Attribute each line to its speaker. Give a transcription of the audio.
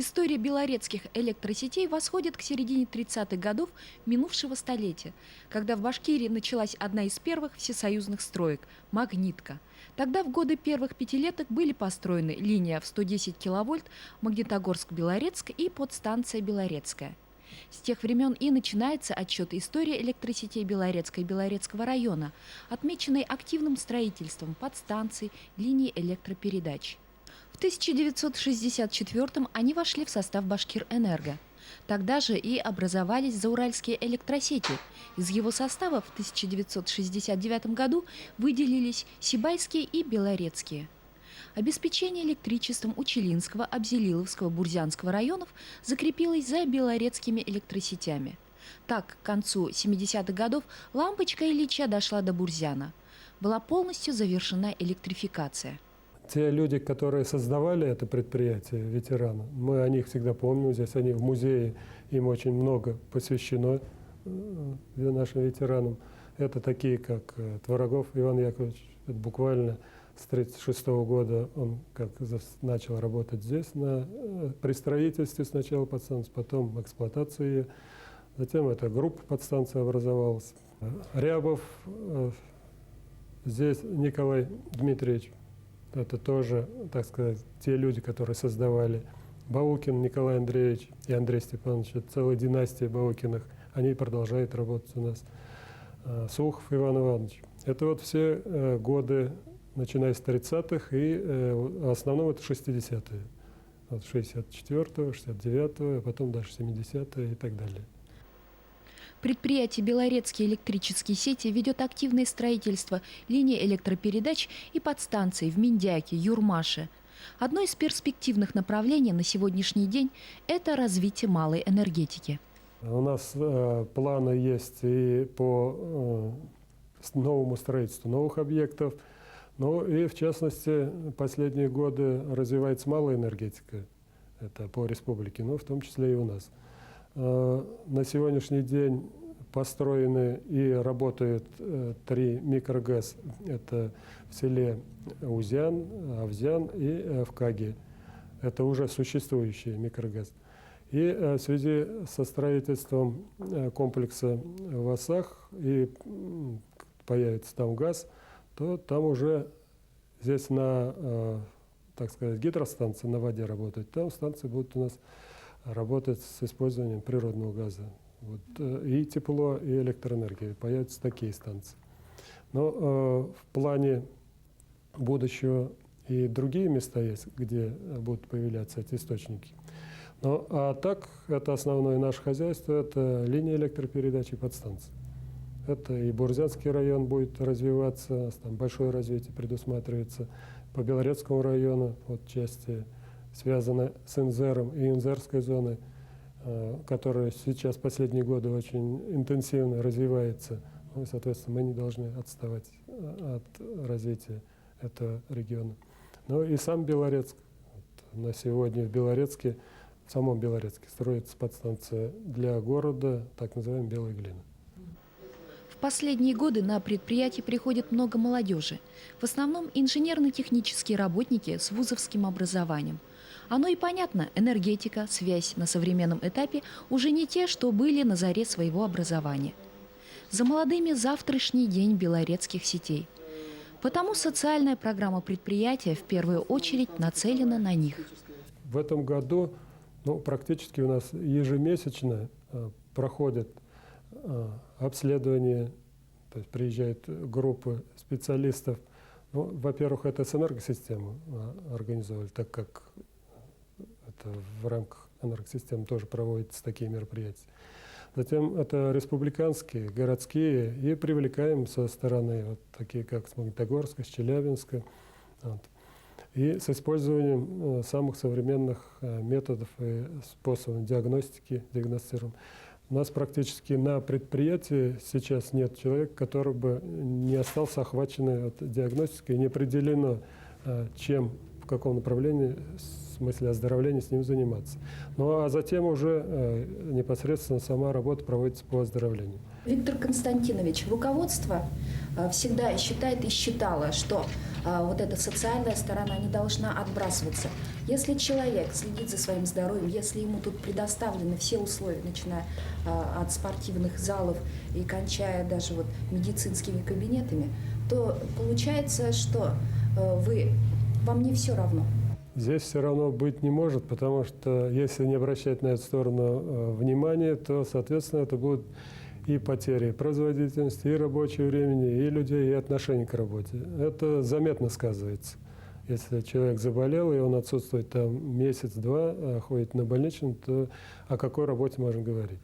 Speaker 1: История белорецких электросетей восходит к середине 30-х годов минувшего столетия, когда в Башкирии началась одна из первых всесоюзных строек – «Магнитка». Тогда в годы первых пятилеток были построены линия в 110 киловольт Магнитогорск-Белорецк и подстанция Белорецкая. С тех времен и начинается отсчет истории электросетей Белорецка и Белорецкого района, отмеченной активным строительством подстанций, линий электропередач. В 1964-м они вошли в состав Башкирэнерго. Тогда же и образовались зауральские электросети. Из его состава в 1969 году выделились Сибайские и Белорецкие. Обеспечение электричеством Учелинского, Абзелиловского, Бурзянского районов закрепилось за белорецкими электросетями. Так, к концу 70-х годов лампочка Ильича дошла до Бурзяна. Была полностью завершена электрификация.
Speaker 2: Те люди, которые создавали это предприятие, ветераны, мы о них всегда помним. Здесь они в музее, им очень много посвящено нашим ветеранам. Это такие, как Творогов Иван Яковлевич. Это буквально с 1936 года он начал работать здесь, при строительстве сначала подстанции, потом в эксплуатации ее. Затем эта группа подстанции образовалась. Рябов, здесь Николай Дмитриевич. Это тоже, так сказать, те люди, которые создавали. Баукин Николай Андреевич и Андрей Степанович, это целая династия Баукиных, они продолжают работать у нас. Сухов Иван Иванович. Это вот все годы, начиная с 30-х, и в основном это 60-е. Вот 64-го, 69-го, а потом даже 70-е и так далее.
Speaker 1: Предприятие «Белорецкие электрические сети» ведет активное строительство линий электропередач и подстанций в Миндяке, Юрмаше. Одно из перспективных направлений на сегодняшний день – это развитие малой энергетики.
Speaker 2: У нас планы есть и по новому строительству новых объектов, но и, в частности, последние годы развивается малая энергетика. Это по республике, но в том числе и у нас. На сегодняшний день построены и работают 3 микрогэс. Это в селе Узян, Авзян и в Каге. Это уже существующие микрогэс. И в связи со строительством комплекса в Осах и появится там газ, то там уже здесь так сказать, гидростанции на воде работают. Там станции будут у нас работать с использованием природного газа. Вот, и тепло, и электроэнергия. Появятся такие станции. Но в плане будущего и другие места есть, где будут появляться эти источники. Но, а так, это основное наше хозяйство, это линия электропередач и подстанции. Это и Бурзянский район будет развиваться, там большое развитие предусматривается по Белорецкому району, вот части связаны с Инзером и Инзерской зоной, которая сейчас последние годы очень интенсивно развивается. Ну, и, соответственно, мы не должны отставать от развития этого региона. Ну и сам Белорецк. Вот на сегодня в Белорецке, в самом Белорецке строится подстанция для города, так называемая белая глина.
Speaker 1: В последние годы на предприятие приходит много молодежи. В основном инженерно-технические работники с вузовским образованием. Оно и понятно, энергетика, связь на современном этапе уже не те, что были на заре своего образования. За молодыми завтрашний день белорецких сетей. Потому социальная программа предприятия в первую очередь нацелена на них.
Speaker 2: В этом году практически у нас ежемесячно проходят обследования, то есть приезжают группы специалистов. Ну, во-первых, это с энергосистемы организовали, так как это в рамках энергосистемы тоже проводятся такие мероприятия. Затем это республиканские, городские, и привлекаем со стороны, вот такие как с Магнитогорска, с Челябинска. Вот. И с использованием самых современных методов и способов диагностики, диагностируем. У нас практически на предприятии сейчас нет человека, который бы не остался охваченный диагностикой, не определено, чем, в каком направлении, в смысле оздоровления, с ним заниматься. Ну а затем уже непосредственно сама работа проводится по оздоровлению.
Speaker 1: Виктор Константинович, руководство всегда считает и считало, что
Speaker 3: вот эта социальная сторона не должна отбрасываться. Если человек следит за своим здоровьем, если ему тут предоставлены все условия, начиная от спортивных залов и кончая даже вот медицинскими кабинетами, то получается, что вам не все равно.
Speaker 2: Здесь все равно быть не может, потому что если не обращать на эту сторону внимания, то, соответственно, это будут и потери производительности, и рабочего времени, и людей, и отношения к работе. Это заметно сказывается. Если человек заболел, и он отсутствует там месяц-два, ходит на больничный, то о какой работе можно говорить?